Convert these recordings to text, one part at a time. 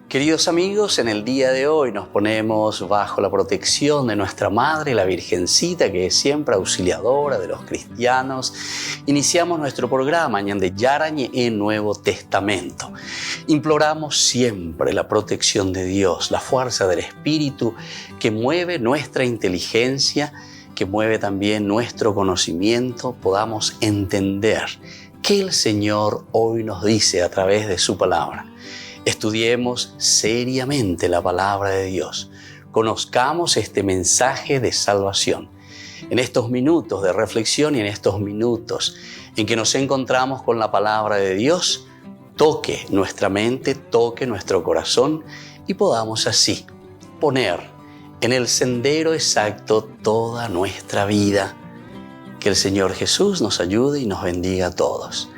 Queridos amigos, en el día de hoy nos ponemos bajo la protección de nuestra Madre, la Virgencita, que es siempre auxiliadora de los cristianos. Iniciamos nuestro programa Ñande Yarañe en Nuevo Testamento. Imploramos siempre la protección de Dios, la fuerza del Espíritu que mueve nuestra inteligencia, que mueve también nuestro conocimiento, podamos entender qué el Señor hoy nos dice a través de su palabra. Estudiemos seriamente la palabra de Dios. Conozcamos este mensaje de salvación. En estos minutos de reflexión y en estos minutos en que nos encontramos con la palabra de Dios, toque nuestra mente, toque nuestro corazón y podamos así poner en el sendero exacto toda nuestra vida. Que el Señor Jesús nos ayude y nos bendiga a todos.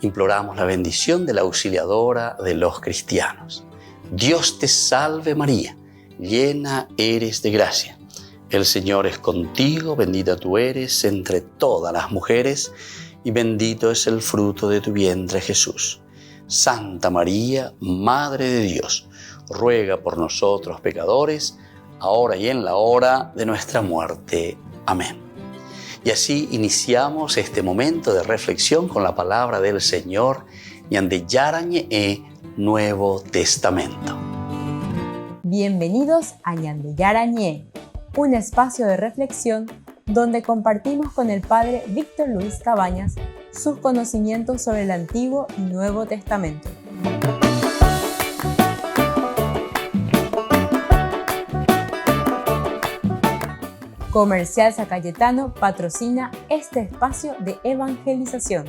Imploramos la bendición de la auxiliadora de los cristianos. Dios te salve María, llena eres de gracia. El Señor es contigo, bendita tú eres entre todas las mujeres y bendito es el fruto de tu vientre Jesús. Santa María, Madre de Dios, ruega por nosotros pecadores, ahora y en la hora de nuestra muerte. Amén. Y así iniciamos este momento de reflexión con la palabra del Señor, Ñande Yarañe Nuevo Testamento. Bienvenidos a Ñande Yarañe, un espacio de reflexión donde compartimos con el Padre Víctor Luis Cabañas sus conocimientos sobre el Antiguo y Nuevo Testamento. Comercial San Cayetano patrocina este espacio de evangelización.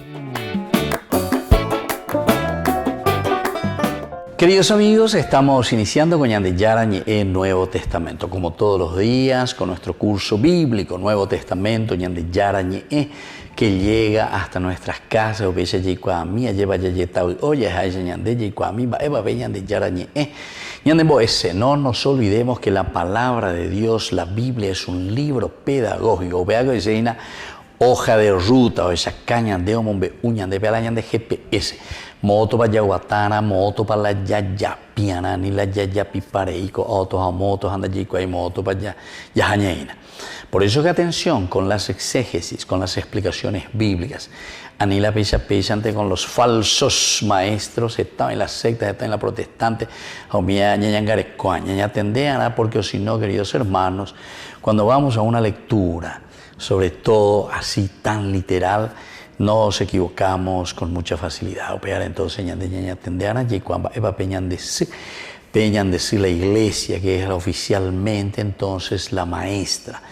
Queridos amigos, estamos iniciando con Ñande Yarañe en Nuevo Testamento, como todos los días, con nuestro curso bíblico Nuevo Testamento, Ñande Yarañe, que llega hasta nuestras casas. Oye, no nos olvidemos que la palabra de Dios, la Biblia, es un libro pedagógico. Hoja de ruta, o esa caña de hombre, uña de pelaña de GPS. Moto para Yaguatana, moto para la Yayapiana, ni la Yayapipareico, autos a motos, anda yico, hay moto para Yajañaina. Por eso que atención con las exégesis, con las explicaciones bíblicas. Anila pisa ante con los falsos maestros, está en las sectas, está en la protestante, porque si no, queridos hermanos, cuando vamos a una lectura, sobre todo así tan literal, nos equivocamos con mucha facilidad. Entonces, peñan decir la iglesia, que es oficialmente entonces la maestra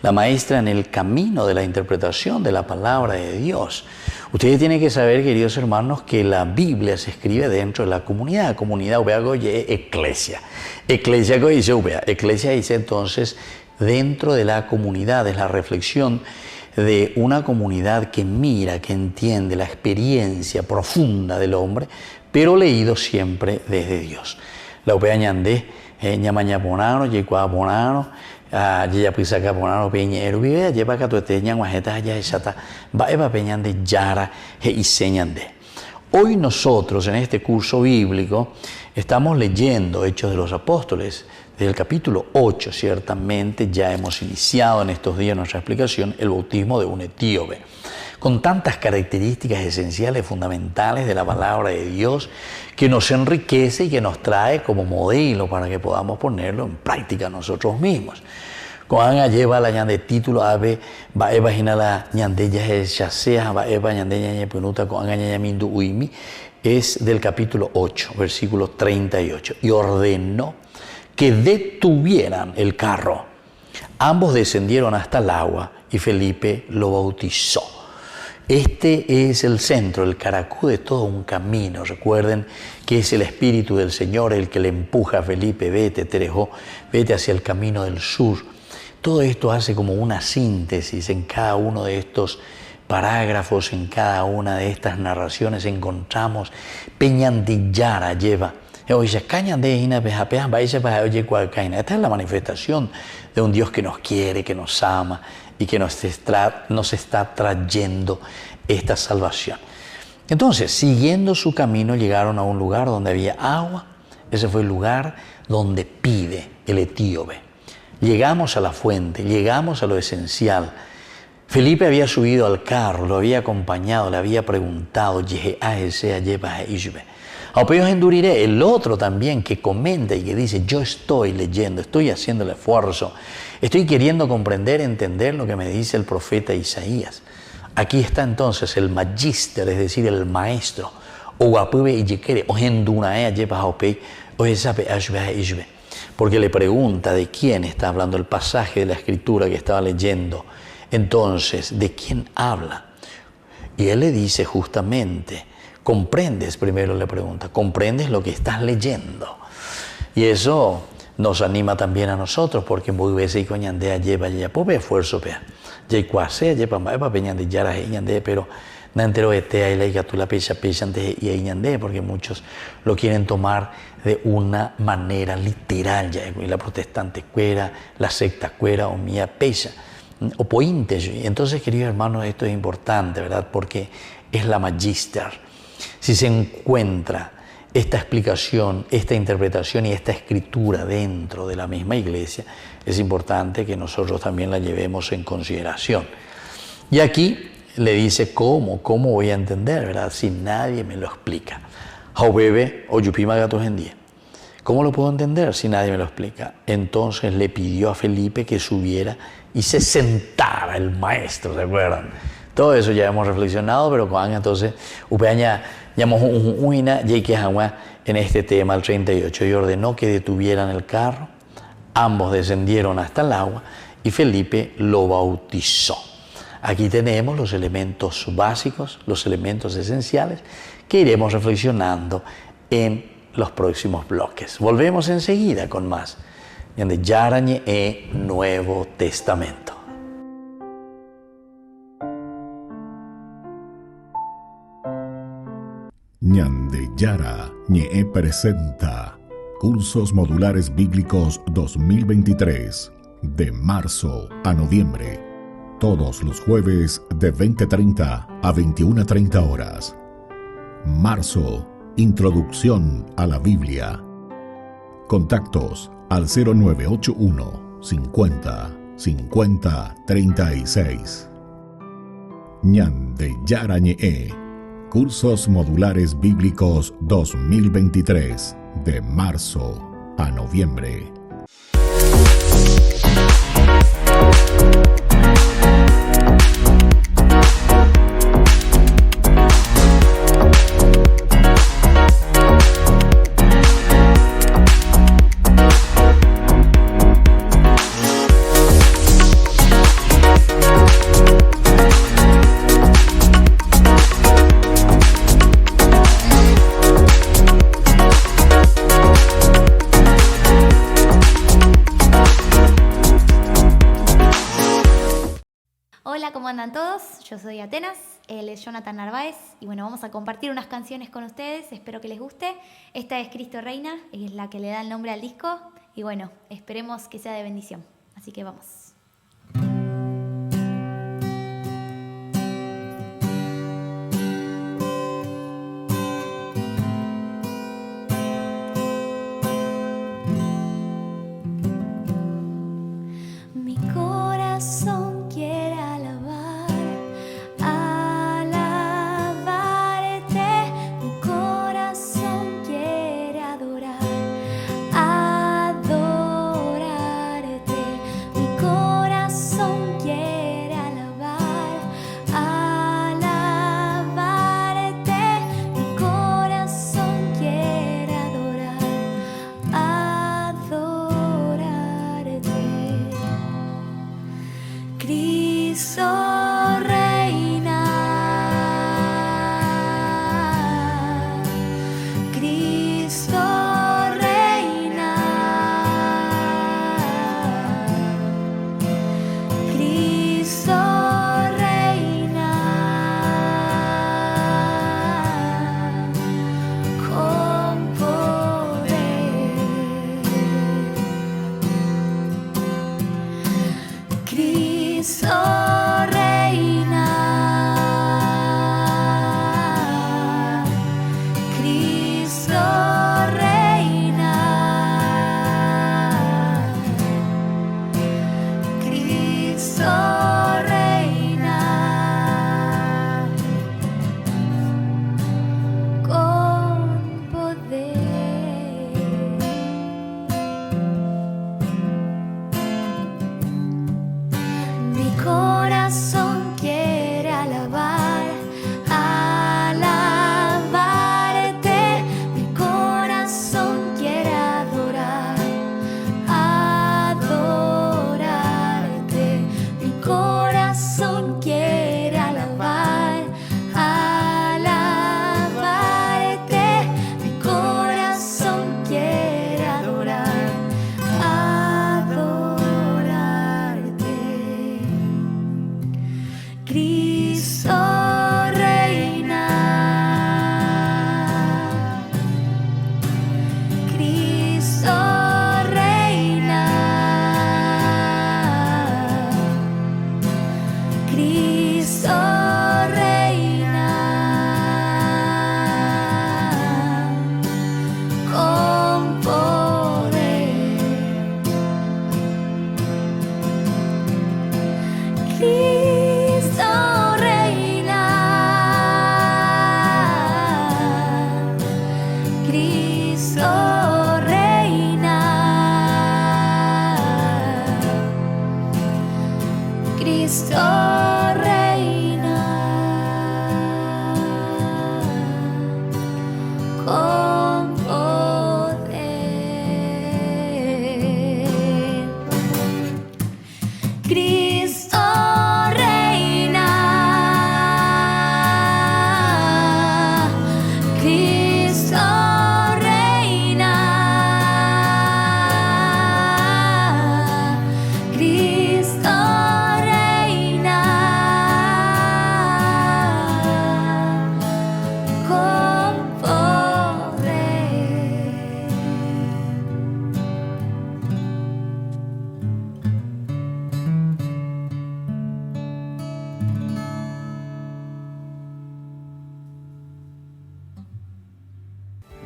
en el camino de la interpretación de la palabra de Dios. Ustedes tienen que saber, queridos hermanos, que la Biblia se escribe dentro de la comunidad. Comunidad, eclesia. Eclesia dice entonces dentro de la comunidad, es la reflexión de una comunidad que mira, que entiende la experiencia profunda del hombre, pero leído siempre desde Dios. La upea ñandé, ñamaña ponano, yecua ponano, ya pisaca ponano, peñero, vive, lleva catuete, ñanguajeta, ya echata, va eva peñan de yara, y señandé. Hoy nosotros en este curso bíblico estamos leyendo Hechos de los Apóstoles, desde el capítulo 8, ciertamente ya hemos iniciado en estos días nuestra explicación, el bautismo de un etíope, con tantas características esenciales, fundamentales de la palabra de Dios, que nos enriquece y que nos trae como modelo para que podamos ponerlo en práctica nosotros mismos. Cuando lleva la ñande título ave va imagina la ñande ya chasea va eva ñande ña penuta con ña mindu uimi es del capítulo 8, versículo 38, y ordenó que detuvieran el carro. Ambos descendieron hasta el agua y Felipe lo bautizó. Este es el centro, el caracú de todo un camino. Recuerden que es el Espíritu del Señor el que le empuja a Felipe, vete, Terejó, vete hacia el camino del sur. Todo esto hace como una síntesis en cada uno de estos parágrafos, en cada una de estas narraciones encontramos Peñandillara lleva. Esta es la manifestación de un Dios que nos quiere, que nos ama y que nos está trayendo esta salvación. Entonces, siguiendo su camino, llegaron a un lugar donde había agua Ese fue el lugar donde pide el etíope. Llegamos a la fuente, llegamos a lo esencial. Felipe había subido al carro, lo había acompañado, le había preguntado, el otro también que comenta y que dice, yo estoy leyendo, estoy haciendo el esfuerzo, estoy queriendo comprender, entender lo que me dice el profeta Isaías. Aquí está entonces el magíster, es decir, el maestro, porque le pregunta de quién está hablando el pasaje de la escritura que estaba leyendo. Entonces, ¿de quién habla? Y él le dice justamente, ¿comprendes? Primero le pregunta, ¿comprendes lo que estás leyendo? Y eso nos anima también a nosotros, porque muy veces esfuerzo, pero porque muchos lo quieren tomar de una manera literal, y la protestante cuera, la secta cuera o mía pecha. Entonces, queridos hermanos, esto es importante, ¿verdad? Porque es la magíster. Si se encuentra esta explicación, esta interpretación y esta escritura dentro de la misma iglesia, es importante que nosotros también la llevemos en consideración. Y aquí le dice cómo voy a entender, ¿verdad? Si nadie me lo explica. ¿Cómo lo puedo entender si nadie me lo explica? Entonces le pidió a Felipe que subiera y se sentara el maestro, ¿se acuerdan? Todo eso ya hemos reflexionado, pero cuando entonces upeaña llamamos en este tema, el 38, y ordenó que detuvieran el carro. Ambos descendieron hasta el agua y Felipe lo bautizó. Aquí tenemos los elementos básicos, los elementos esenciales que iremos reflexionando en los próximos bloques. Volvemos enseguida con más de Yarañe e Nuevo Testamento. Ñande Yara Ñe presenta Cursos Modulares Bíblicos 2023 de marzo a noviembre. Todos los jueves de 20:30 a 21:30 horas. Marzo, Introducción a la Biblia. Contactos al 0981 50 50 36. Ñande Yara Ñe. Cursos Modulares Bíblicos 2023 de marzo a noviembre. Hola, ¿cómo andan todos? Yo soy Atenas, él es Jonathan Narváez y bueno, vamos a compartir unas canciones con ustedes, espero que les guste. Esta es Cristo Reina, es la que le da el nombre al disco y bueno, esperemos que sea de bendición, así que vamos. Mi corazón quiere alabarte, mi corazón quiere adorarte, mi corazón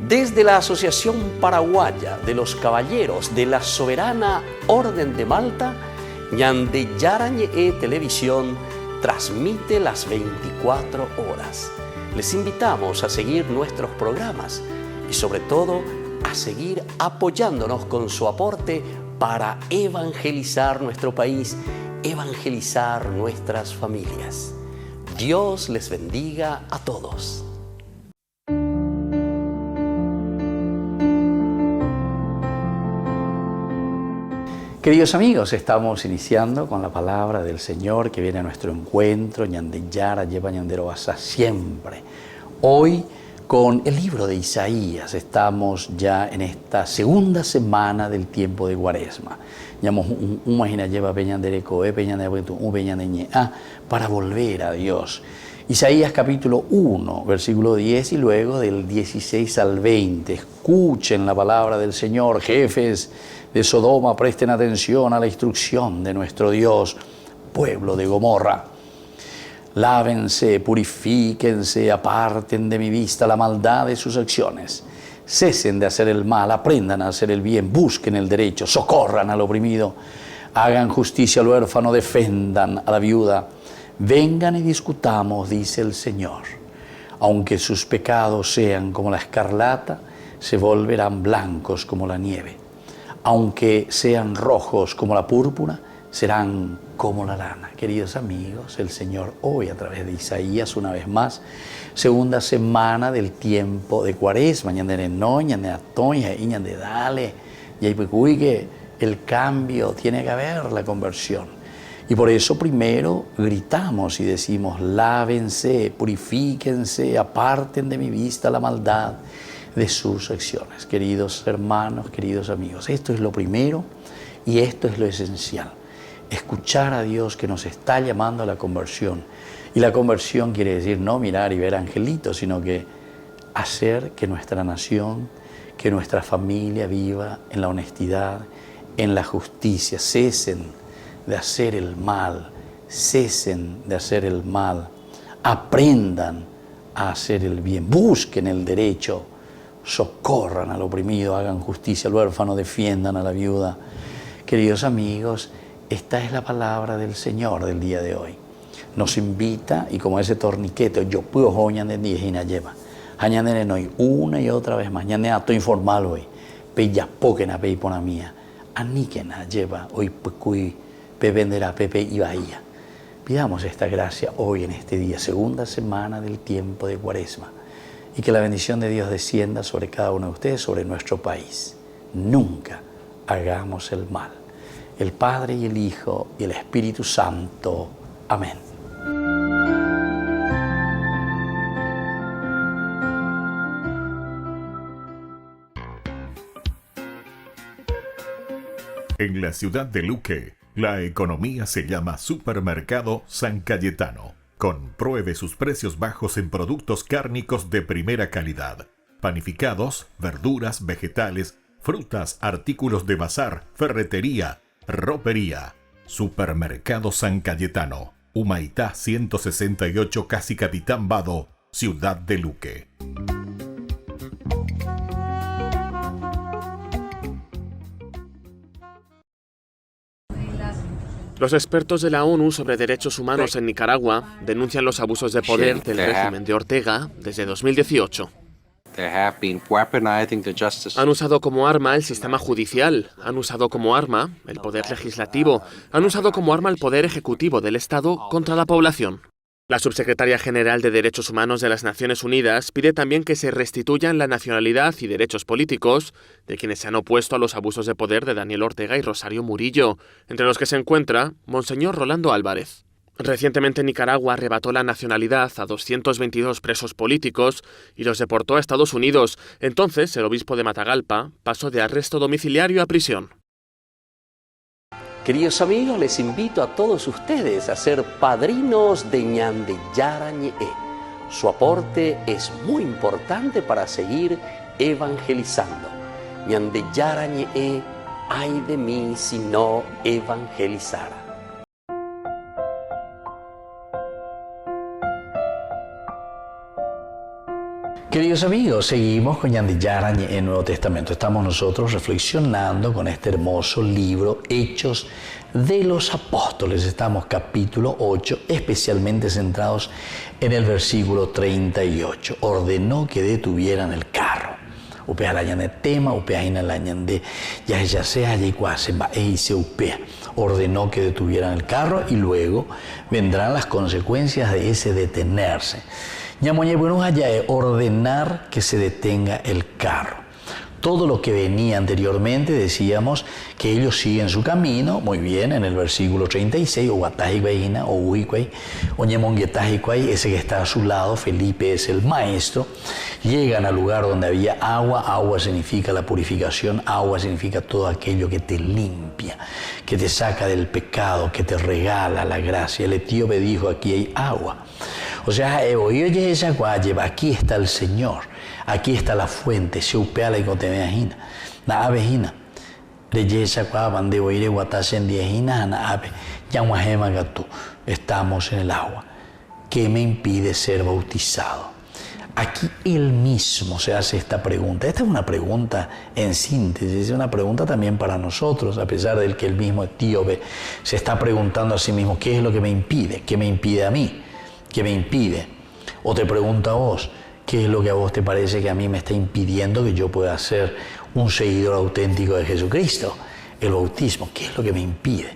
Desde la Asociación Paraguaya de los Caballeros de la Soberana Orden de Malta, Ñande Yara Ñe'e Televisión transmite las 24 horas. Les invitamos a seguir nuestros programas y sobre todo a seguir apoyándonos con su aporte para evangelizar nuestro país, evangelizar nuestras familias. Dios les bendiga a todos. Queridos amigos, estamos iniciando con la palabra del Señor que viene a nuestro encuentro. Ñande Yara lleva Ñandero Basa siempre. Hoy con el libro de Isaías estamos ya en esta segunda semana del tiempo de Cuaresma. Para volver a Dios. Isaías capítulo 1, versículo 10 y luego del 16 al 20. Escuchen la palabra del Señor, jefes de Sodoma, presten atención a la instrucción de nuestro Dios, pueblo de Gomorra. Lávense, purifíquense, aparten de mi vista la maldad de sus acciones. Cesen de hacer el mal, aprendan a hacer el bien, busquen el derecho, socorran al oprimido, hagan justicia al huérfano, defendan a la viuda. Vengan y discutamos, dice el Señor. Aunque sus pecados sean como la escarlata, se volverán blancos como la nieve. Aunque sean rojos como la púrpura, serán como la lana. Queridos amigos, el Señor hoy a través de Isaías, una vez más, segunda semana del tiempo de Cuaresma, ñande no, ñande atoña y ñande dale, y ahí que el cambio tiene que haber, la conversión. Y por eso primero gritamos y decimos, lávense, purifíquense, aparten de mi vista la maldad de sus acciones. Queridos hermanos, queridos amigos, esto es lo primero y esto es lo esencial. Escuchar a Dios que nos está llamando a la conversión. Y la conversión quiere decir no mirar y ver angelitos, sino que hacer que nuestra nación, que nuestra familia viva en la honestidad, en la justicia. Cesen de hacer el mal, cesen de hacer el mal, aprendan a hacer el bien, busquen el derecho, socorran al oprimido, hagan justicia al huérfano, defiendan a la viuda. Queridos amigos, esta es la palabra del Señor del día de hoy. Nos invita, y como ese torniquete, yo puedo joñan de días y lleva. Hañandene hoy una y otra vez más. Ñane ato informal hoy. Peya poquena pe pona mía. Aniquena lleva hoy pecui pe venderá pepe y bahía. Pidamos esta gracia hoy en este día, segunda semana del tiempo de Cuaresma. Y que la bendición de Dios descienda sobre cada uno de ustedes, sobre nuestro país. Nunca hagamos el mal. El Padre y el Hijo y el Espíritu Santo. Amén. En la ciudad de Luque, la economía se llama Supermercado San Cayetano. Compruebe sus precios bajos en productos cárnicos de primera calidad. Panificados, verduras, vegetales, frutas, artículos de bazar, ferretería, ropería. Supermercado San Cayetano. Humaitá 168, Casi Capitán Vado, ciudad de Luque. Los expertos de la ONU sobre derechos humanos en Nicaragua denuncian los abusos de poder del régimen de Ortega desde 2018. Han usado como arma el sistema judicial, han usado como arma el poder legislativo, han usado como arma el poder ejecutivo del Estado contra la población. La subsecretaria general de Derechos Humanos de las Naciones Unidas pide también que se restituyan la nacionalidad y derechos políticos de quienes se han opuesto a los abusos de poder de Daniel Ortega y Rosario Murillo, entre los que se encuentra Monseñor Rolando Álvarez. Recientemente Nicaragua arrebató la nacionalidad a 222 presos políticos y los deportó a Estados Unidos. Entonces el obispo de Matagalpa pasó de arresto domiciliario a prisión. Queridos amigos, les invito a todos ustedes a ser padrinos de Ñande Yara Ñe'e. Su aporte es muy importante para seguir evangelizando. Ñande Yara Ñe'e, ay de mí si no evangelizara. Queridos amigos, seguimos con Yandiyara en el Nuevo Testamento. Estamos nosotros reflexionando con este hermoso libro, Hechos de los Apóstoles. Estamos capítulo 8, especialmente centrados en el versículo 38. Ordenó que detuvieran el carro. Upea la ñande tema, upea ina la ñande, ya sea allí cuase, va y se upea. Ordenó que detuvieran el carro y luego vendrán las consecuencias de ese detenerse. Ñamoñe bueno allá es ordenar que se detenga el carro. Todo lo que venía anteriormente decíamos que ellos siguen su camino, muy bien, en el versículo 36, o Guatajicuaína, o Uicuay, o Ñemonguetajicuay, ese que está a su lado, Felipe es el maestro, llegan al lugar donde había agua, agua significa la purificación, agua significa todo aquello que te limpia, que te saca del pecado, que te regala la gracia. El etíope dijo, aquí hay agua. O sea, oye esa guayeva, aquí está el Señor, aquí está la fuente, se upea la icotemejina, na abejina, de esa guayeva, de oire guatasen diejina, na abe, yamuajema gatú, estamos en el agua. ¿Qué me impide ser bautizado? Aquí él mismo se hace esta pregunta. Esta es una pregunta en síntesis, es una pregunta también para nosotros, a pesar de que el mismo etíope se está preguntando a sí mismo, ¿qué es lo que me impide? ¿Qué me impide a mí? ¿Qué me impide? O te pregunta a vos, ¿qué es lo que a vos te parece que a mí me está impidiendo que yo pueda ser un seguidor auténtico de Jesucristo? El bautismo, ¿qué es lo que me impide?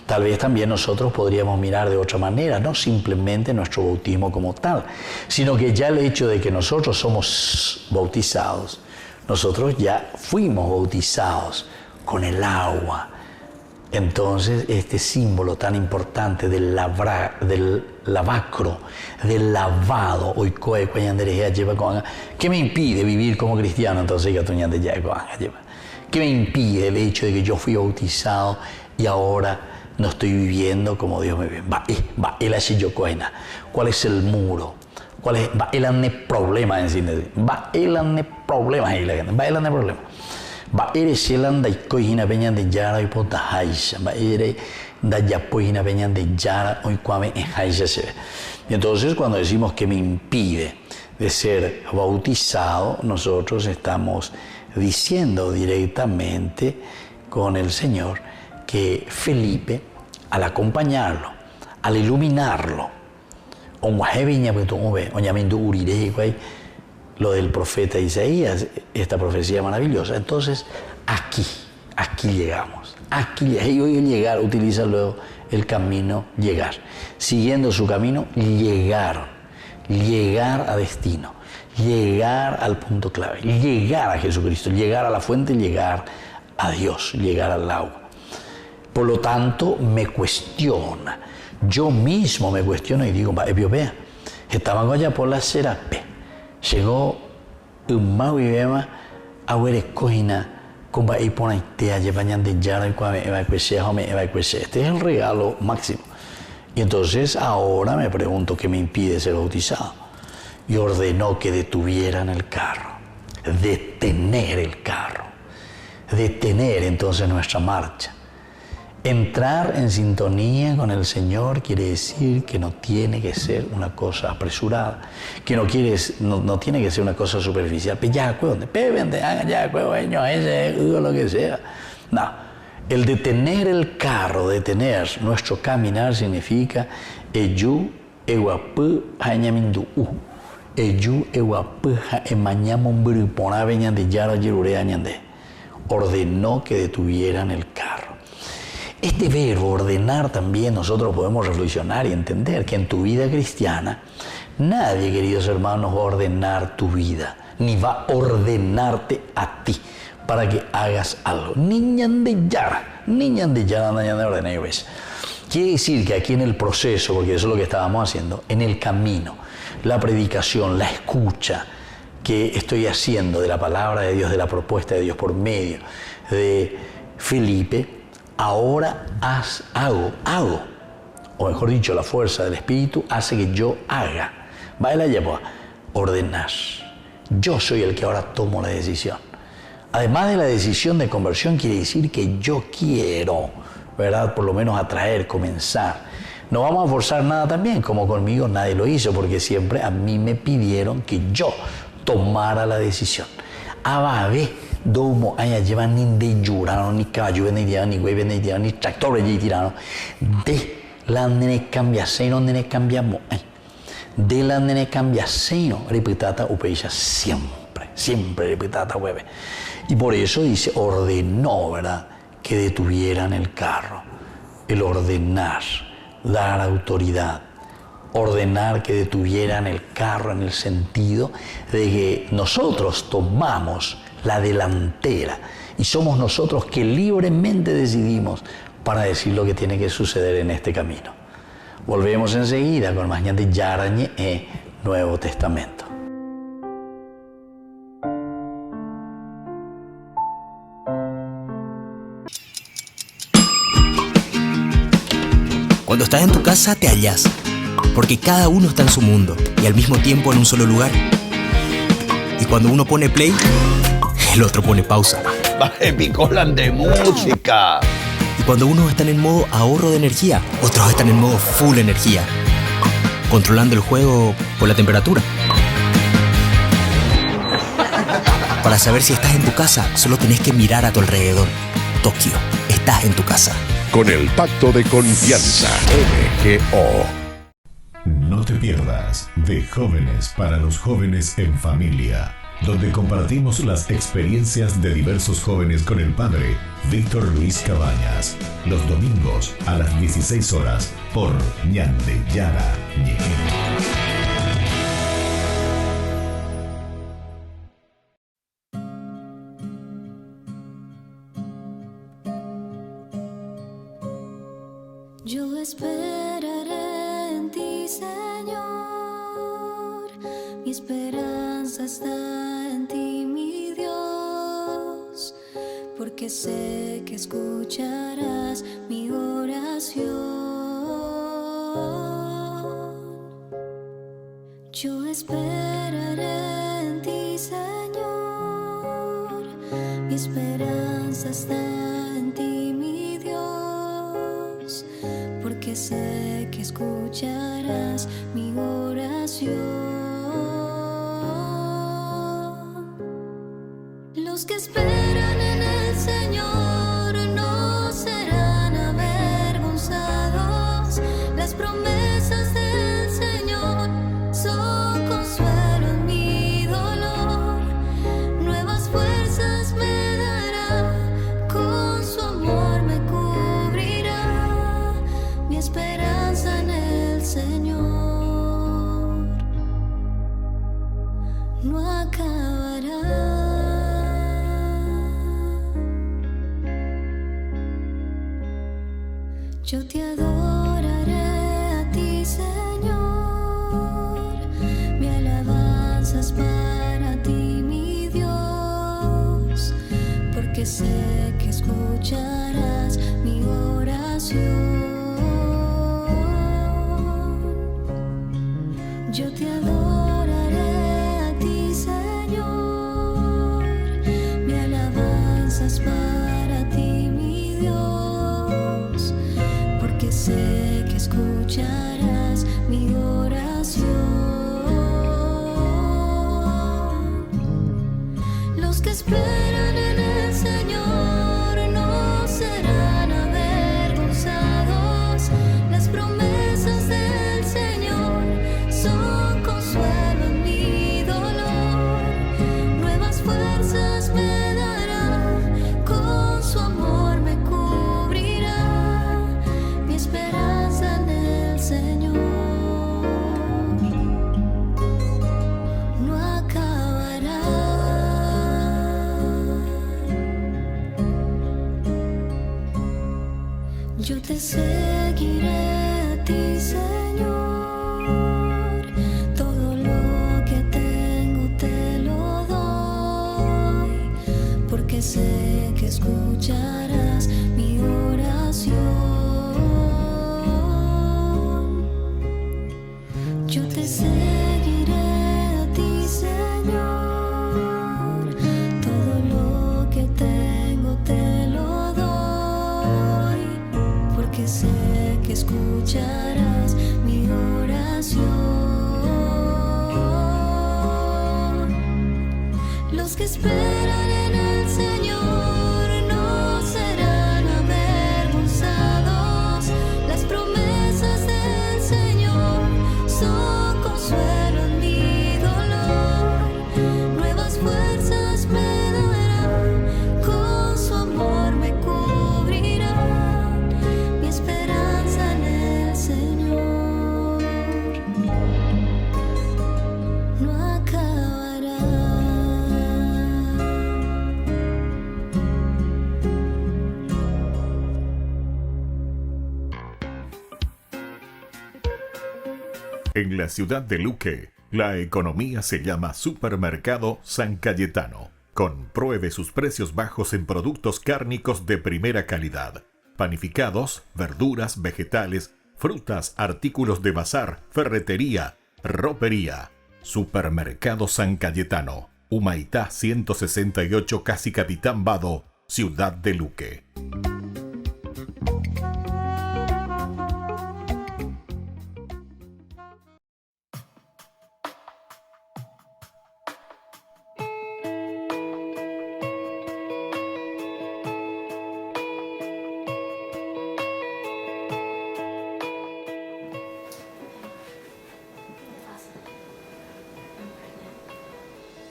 Tal vez también nosotros podríamos mirar de otra manera, no simplemente nuestro bautismo como tal, sino que ya el hecho de que nosotros somos bautizados, nosotros ya fuimos bautizados con el agua. Entonces, este símbolo tan importante del lavacro, del lavado, ¿qué me impide vivir como cristiano? Entonces, ¿qué me impide el hecho de que yo fui bautizado y ahora no estoy viviendo como Dios me ve? ¿Cuál es el muro? ¿Cuál es el problema en síntesis? El problema. Va ere selan da ikohina peñan de yara y pota haisha, va ere da yapohina peñan de yara y cuame en haisha se ve. Y entonces cuando decimos que me impide de ser bautizado, nosotros estamos diciendo directamente con el Señor que Felipe, al acompañarlo, al iluminarlo, lo del profeta Isaías, esta profecía maravillosa. Entonces, aquí llegamos. Y hoy el llegar, utiliza luego el camino llegar. Siguiendo su camino, llegar a destino, llegar al punto clave, llegar a Jesucristo, llegar a la fuente, llegar a Dios, llegar al agua. Por lo tanto, me cuestiona. Yo mismo me cuestiono y digo, vea, estaban allá por la serape. Llegó un mau y bema a ver escogina con va y pone idea llevan de yara y cuando este es el regalo máximo. Y entonces ahora me pregunto qué me impide ser bautizado. Y ordenó que detuvieran el carro, detener el carro, detener entonces nuestra marcha. Entrar en sintonía con el Señor quiere decir que no tiene que ser una cosa apresurada, que no tiene que ser una cosa superficial. Lo que sea. No, el detener el carro, detener nuestro caminar significa eyu ewapu hañamindu eyu ewapu emañamombiripona veñan de yara yerure añande. Ordenó que detuvieran el carro. Este verbo ordenar también nosotros podemos reflexionar y entender que en tu vida cristiana nadie, queridos hermanos, va a ordenar tu vida, ni va a ordenarte a ti para que hagas algo. Niñan de yara, ordena. Quiere decir que aquí en el proceso, porque eso es lo que estábamos haciendo, en el camino, la predicación, la escucha que estoy haciendo de la palabra de Dios, de la propuesta de Dios por medio de Felipe, ahora hago, o mejor dicho, la fuerza del Espíritu hace que yo haga. Va a llevar ordenar. Yo soy el que ahora tomo la decisión. Además de la decisión de conversión, quiere decir que yo quiero, ¿verdad? Por lo menos atraer, comenzar. No vamos a forzar nada también, como conmigo nadie lo hizo, porque siempre a mí me pidieron que yo tomara la decisión. Ababe, domo, allá llevan ni de llorano, ni caballo, ni de ni güey, ni tractor, ni tirano. De la nene cambia seno, nene cambiamos. De la nene cambia seno, repetata upeisha siempre repetata hueve. Y por eso dice, ordenó, ¿verdad?, que detuvieran el carro. El ordenar, dar autoridad. Ordenar que detuvieran el carro en el sentido de que nosotros tomamos la delantera y somos nosotros que libremente decidimos para decir lo que tiene que suceder en este camino. Volvemos enseguida con más de Yarañe e Nuevo Testamento. Cuando estás en tu casa te hallas, porque cada uno está en su mundo y al mismo tiempo en un solo lugar. Y cuando uno pone play, el otro pone pausa. Baje picolan de música. Y cuando unos están en modo ahorro de energía, otros están en modo full energía, controlando el juego por la temperatura. Para saber si estás en tu casa, solo tenés que mirar a tu alrededor. Tokio, estás en tu casa. Con el Pacto de Confianza, MGO. No te pierdas de Jóvenes para los Jóvenes en Familia, donde compartimos las experiencias de diversos jóvenes con el padre Víctor Luis Cabañas, los domingos a las 16 horas por Ñande Yara Ñeje. Yo esperaré en ti, Señor, mi esperanza está en ti, mi Dios, porque sé que escucharás mi oración. Yo esperaré en ti, Señor, mi esperanza está en ti, mi Dios, porque sé que escucharás mi oración. Los que esperan en el Señor no serán avergonzados. Las promesas del Señor son consuelo en mi dolor. Nuevas fuerzas me dará, con su amor me cubrirá. Mi esperanza en el Señor no acabará. Yo te adoraré a ti, Señor. Mi alabanza es para ti, mi Dios, porque sé que escucharás mi oración. Yo te adoraré a ti, Señor. Mi alabanza es para ti, mi Dios, porque sé que escucharás mi oración. Los que esperan en el Señor no serán avergonzados. Las promesas del Señor son consuelo en mi dolor. Nuevas fuerzas me dará, con su amor me cubrirá. Mi esperanza en el Señor no acabará. Yo te seguiré a ti, Señor. Todo lo que tengo te lo doy, porque sé que escucharás mi oración. Yo te seguiré a ti, Señor. Todo lo que tengo te lo doy, porque sé que escucharás mi oración. esperan en el Señor no serán avergonzados. Las promesas del Señor son consuelo en mi dolor. Nuevas fuerzas me darán, con su amor me cubrirá. Mi esperanza en el Señor no acabará. En la ciudad de Luque, la economía se llama Supermercado San Cayetano. Compruebe sus precios bajos en productos cárnicos de primera calidad. Panificados, verduras, vegetales, frutas, artículos de bazar, ferretería, ropería. Supermercado San Cayetano. Humaitá 168, Casi Capitán Vado, ciudad de Luque.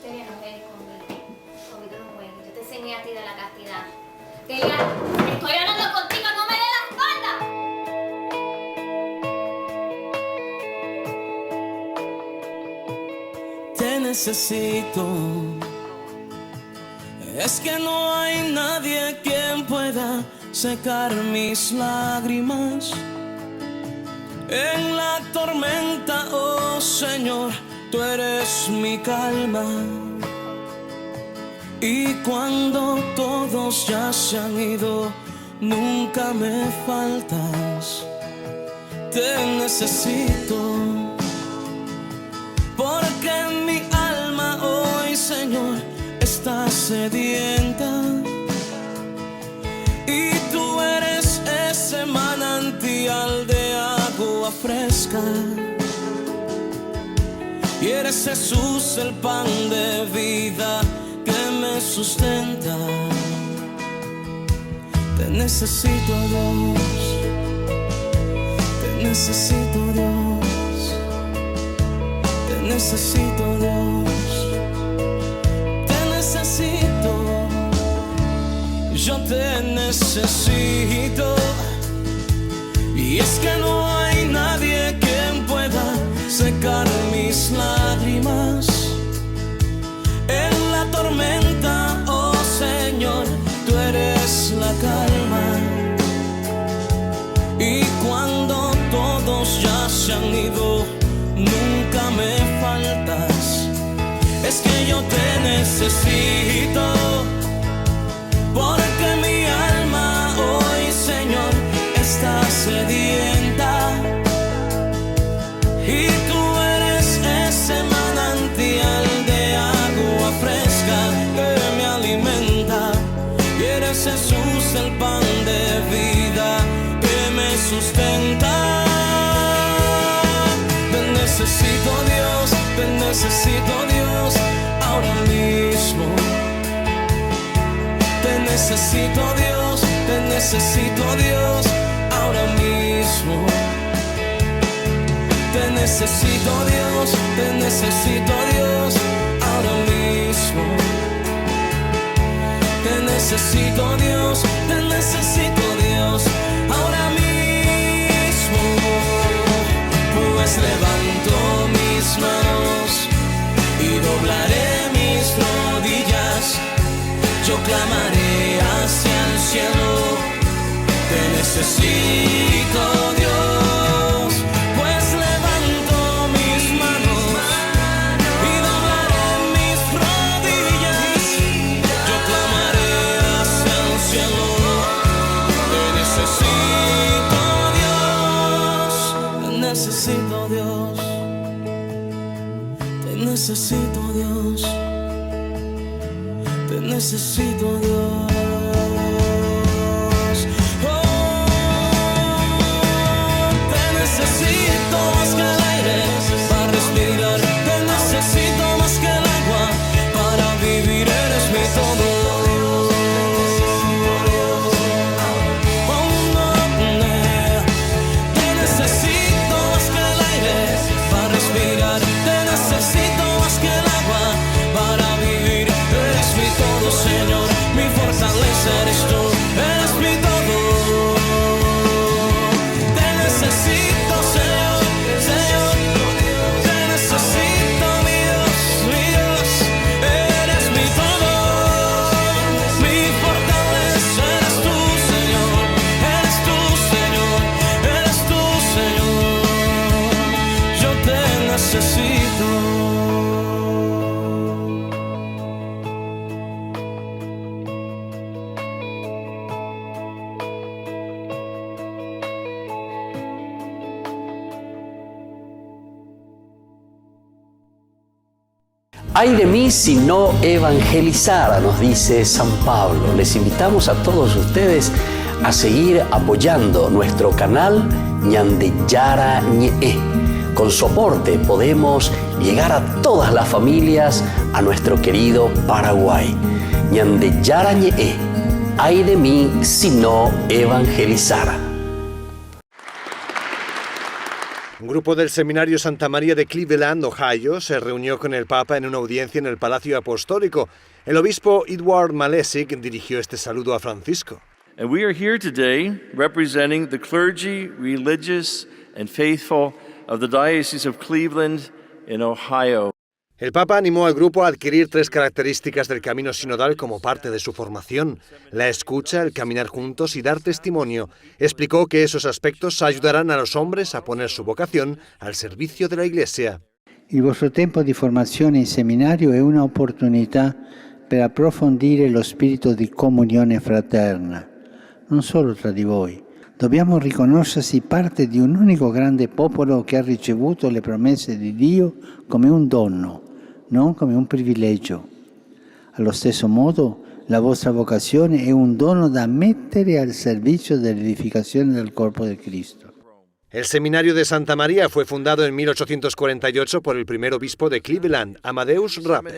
Qué bien nos ves con todo un buen. Yo te enseñé a ti de la castidad. Que digas, estoy hablando contigo, no me des la espalda. Te necesito. Es que no hay nadie quien pueda secar mis lágrimas. En la tormenta, oh Señor, tú eres mi calma. Y cuando todos ya se han ido, nunca me faltas. Te necesito, porque mi alma hoy, Señor, está sedienta. Y tú eres ese manantial de agua fresca. Y eres Jesús el pan de vida que me sustenta. Te necesito, Dios. Te necesito, Dios. Te necesito, Dios. Te necesito. Yo te necesito. Y es que no hay nadie quien pueda secar mis lágrimas. En la tormenta, oh Señor, tú eres la calma. Y cuando todos ya se han ido, nunca me faltas. Es que yo te necesito, porque mi alma hoy, Señor, está sedienta. Y tú eres ese manantial de agua fresca que me alimenta. Y eres Jesús el pan de vida que me sustenta. Te necesito, Dios, te necesito, Dios, ahora mismo. Te necesito, Dios, te necesito, Dios, ahora mismo. Te necesito, Dios, te necesito, Dios, ahora mismo. Te necesito, Dios, te necesito, Dios, ahora mismo. Pues levanto mis manos y doblaré mis rodillas. Yo clamaré hacia el cielo. Te necesito, Dios. Pues levanto mis manos y doblaré mis rodillas. Yo clamaré hacia el cielo. Te necesito, Dios. Te necesito, Dios. Te necesito, Dios. Te necesito, Dios. Te necesito más que el aire para respirar. Te necesito más que el agua para vivir en Ay de mí si no evangelizara, nos dice San Pablo. Les invitamos a todos ustedes a seguir apoyando nuestro canal Ñande Yara Ñe. Con su aporte podemos llegar a todas las familias a nuestro querido Paraguay. Ñande Yara Ñe. Ay de mí si no evangelizara. Un grupo del Seminario Santa María de Cleveland, Ohio, se reunió con el Papa en una audiencia en el Palacio Apostólico. El obispo Edward Malesic dirigió este saludo a Francisco. And we are here today representing the clergy, religious, and faithful of the Diocese of Cleveland in Ohio. El Papa animó al grupo a adquirir 3 características del camino sinodal como parte de su formación: la escucha, el caminar juntos y dar testimonio. Explicó que esos aspectos ayudarán a los hombres a poner su vocación al servicio de la Iglesia. Il vostro tempo di formazione in seminario è una opportunità per approfondire lo spirito di comunione fraterna, non solo tra di voi. Dobbiamo riconoscersi parte di un unico grande popolo che ha ricevuto le promesse di Dio come un dono, non come un privilegio. Allo stesso modo, la vostra vocazione è un dono da mettere al servizio dell'edificazione del corpo di Cristo. El Seminario de Santa María fue fundado en 1848 por el primer obispo de Cleveland, Amadeus Rappe.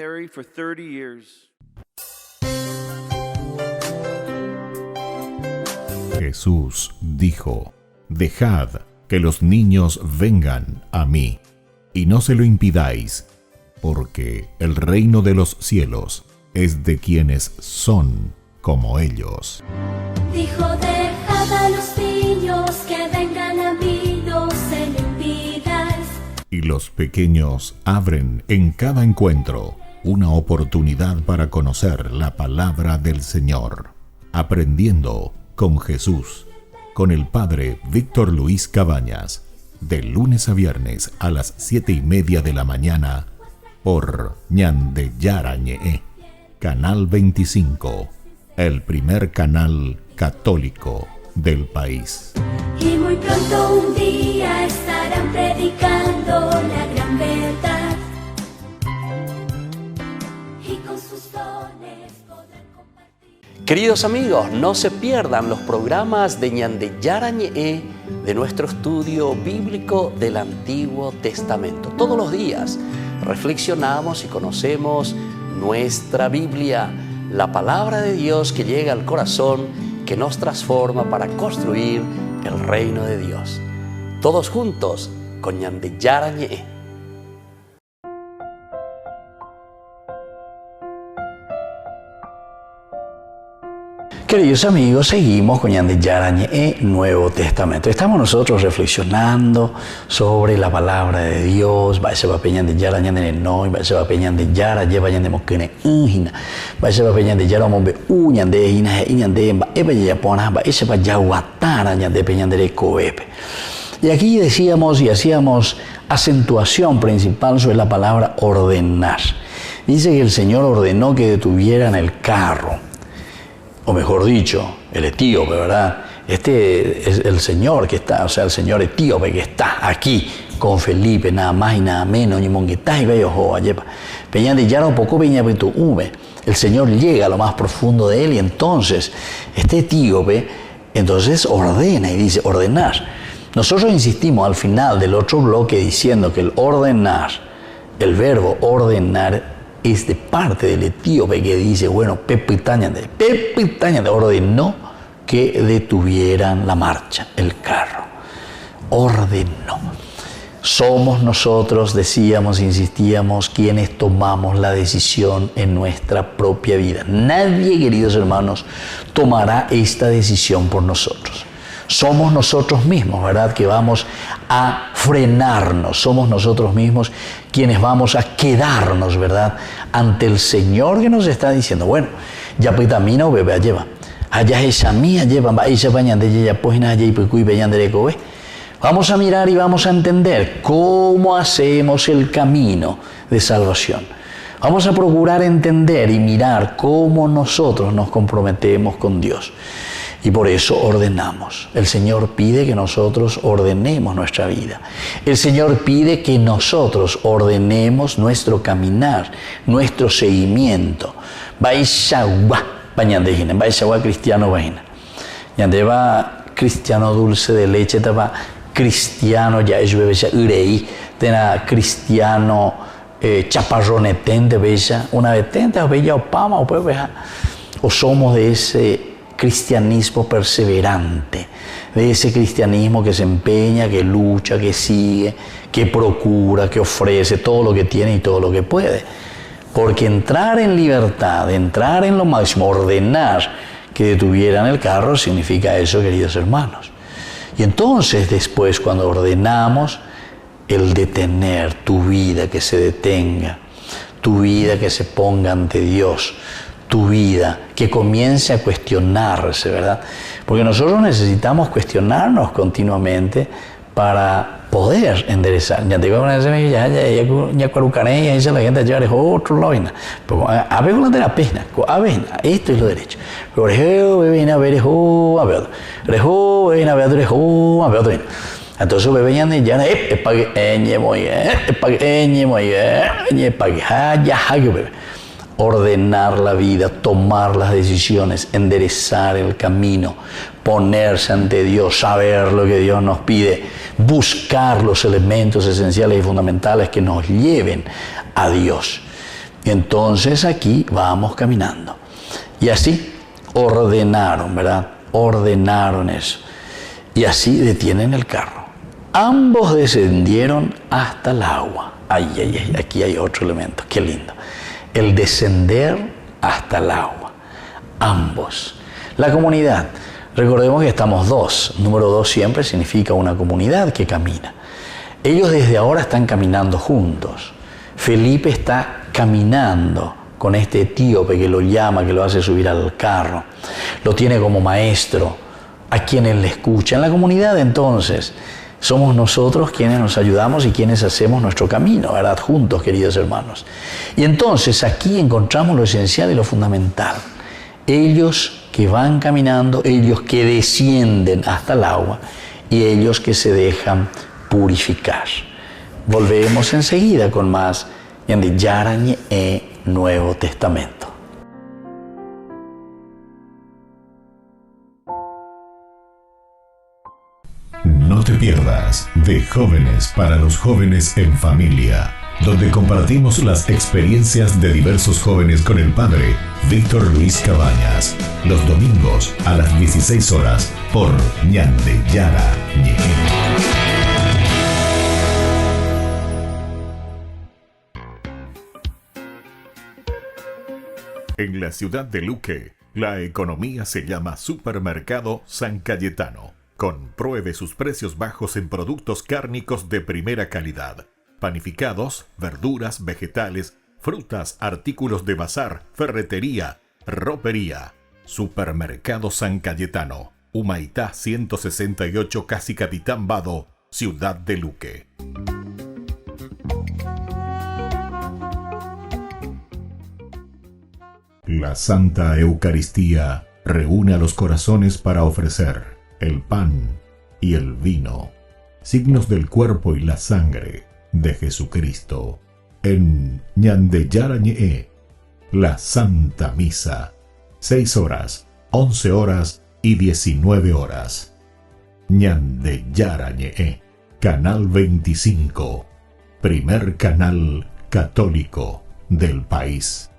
Jesús dijo: Dejad que los niños vengan a mí, y no se lo impidáis, porque el reino de los cielos es de quienes son como ellos. Dijo, dejad a los niños que vengan a mí, no se lo impidáis. Y los pequeños abren en cada encuentro una oportunidad para conocer la palabra del Señor, aprendiendo con Jesús, con el Padre Víctor Luis Cabañas, de lunes a viernes a las 7:30 de la mañana, por Ñande Yara Ñe, Canal 25, el primer canal católico del país. Y muy pronto un día estarán predicando la gran verdad. Y con sus dones podrán compartir. Queridos amigos, no se pierdan los programas de Ñande Yara Ñe de nuestro estudio bíblico del Antiguo Testamento. Todos los días reflexionamos y conocemos nuestra Biblia, la palabra de Dios que llega al corazón, que nos transforma para construir el reino de Dios. Todos juntos con Ñande Yara Ñe. Queridos amigos, seguimos con Ñande Yara Ñe, Nuevo Testamento. Estamos nosotros reflexionando sobre la palabra de Dios. Vaya va Ñande Yara Ñande Noi, vaya va Ñande Yara, lleva Ñande Mokene Ungina, vaya va Ñande Yara Mombe Ñande Hina Ñande Emba, Eba Yapona, va ese va Yaguatara Ñande Peñande Coepe. Y aquí decíamos y hacíamos acentuación principal sobre la palabra ordenar. Dice que el Señor ordenó que detuvieran el carro. O mejor dicho, el etíope, ¿verdad? Este es el señor que está, o sea, el señor etíope que está aquí con Felipe, nada más y nada menos, ni monguetá y bello joa, yepa. Peñan de yara poco peña tu ume. El Señor llega a lo más profundo de él y entonces, este etíope, entonces ordena y dice, ordenar. Nosotros insistimos al final del otro bloque diciendo que el ordenar, el verbo ordenar, es de parte del etíope que dice, bueno, Pepe Tañande ordenó que detuvieran la marcha, el carro. Ordenó. Somos nosotros, decíamos, insistíamos, quienes tomamos la decisión en nuestra propia vida. Nadie, queridos hermanos, tomará esta decisión por nosotros. Somos nosotros mismos, ¿verdad?, que vamos a frenarnos. Somos nosotros mismos quienes vamos a quedarnos, ¿verdad?, ante el Señor que nos está diciendo, bueno, ya pitamina o bebé lleva. Allá esa mía lleva, esa bañan de ella, pues nada, y pues veían de ecobe. Vamos a mirar y vamos a entender cómo hacemos el camino de salvación. Vamos a procurar entender y mirar cómo nosotros nos comprometemos con Dios. Y por eso ordenamos. El Señor pide que nosotros ordenemos nuestra vida. El Señor pide que nosotros ordenemos nuestro caminar, nuestro seguimiento. Baishawa, bañandejina, baishawa cristiano vaina. Yandeva cristiano dulce de leche, taba cristiano ya es bebesa urei, tena cristiano chaparronetente bella, una vetente bella o pama o bella, o somos de ese cristianismo perseverante, de ese cristianismo que se empeña, que lucha, que sigue, que procura, que ofrece todo lo que tiene y todo lo que puede. Porque entrar en libertad, entrar en lo máximo, ordenar que detuvieran el carro, significa eso, queridos hermanos. Y entonces después, cuando ordenamos, el detener tu vida, que se detenga, tu vida que se ponga ante Dios, tu vida que comience a cuestionarse, ¿verdad? Porque nosotros necesitamos cuestionarnos continuamente para poder enderezar. Ya te digo, ya cuarucaré, y dice la gente, ya es otro loina. Pero a ver con la pena, a ver, esto es lo derecho. Pero ven a ver, a ver, ven a ver, a ver. Entonces venían ya ordenar la vida, tomar las decisiones, enderezar el camino, ponerse ante Dios, saber lo que Dios nos pide, buscar los elementos esenciales y fundamentales que nos lleven a Dios. Y entonces aquí vamos caminando. Y así ordenaron, ¿verdad? Ordenaron eso. Y así detienen el carro. Ambos descendieron hasta el agua. Ay, aquí hay otro elemento, qué lindo. El descender hasta el agua. Ambos. La comunidad. Recordemos que estamos dos. Número 2 siempre significa una comunidad que camina. Ellos desde ahora están caminando juntos. Felipe está caminando con este etíope que lo llama, que lo hace subir al carro. Lo tiene como maestro, a quien él le escucha. En la comunidad, entonces, somos nosotros quienes nos ayudamos y quienes hacemos nuestro camino, ¿verdad? Juntos, queridos hermanos. Y entonces aquí encontramos lo esencial y lo fundamental. Ellos que van caminando, ellos que descienden hasta el agua y ellos que se dejan purificar. Volvemos enseguida con más en Yarañe Nuevo Testamento. No te pierdas de Jóvenes para los Jóvenes en Familia, donde compartimos las experiencias de diversos jóvenes con el padre Víctor Luis Cabañas, los domingos a las 16 horas por Ñande Yara Ñe. En la ciudad de Luque, la economía se llama Supermercado San Cayetano. Compruebe sus precios bajos en productos cárnicos de primera calidad. Panificados, verduras, vegetales, frutas, artículos de bazar, ferretería, ropería. Supermercado San Cayetano, Humaitá 168, Casi Capitán Vado, Ciudad de Luque. La Santa Eucaristía reúne a los corazones para ofrecer el pan y el vino, signos del cuerpo y la sangre de Jesucristo. En Ñande Yara Ñe, la Santa Misa, 6 horas, 11 horas y 19 horas. Ñande Yara Ñe, Canal 25, primer canal católico del país.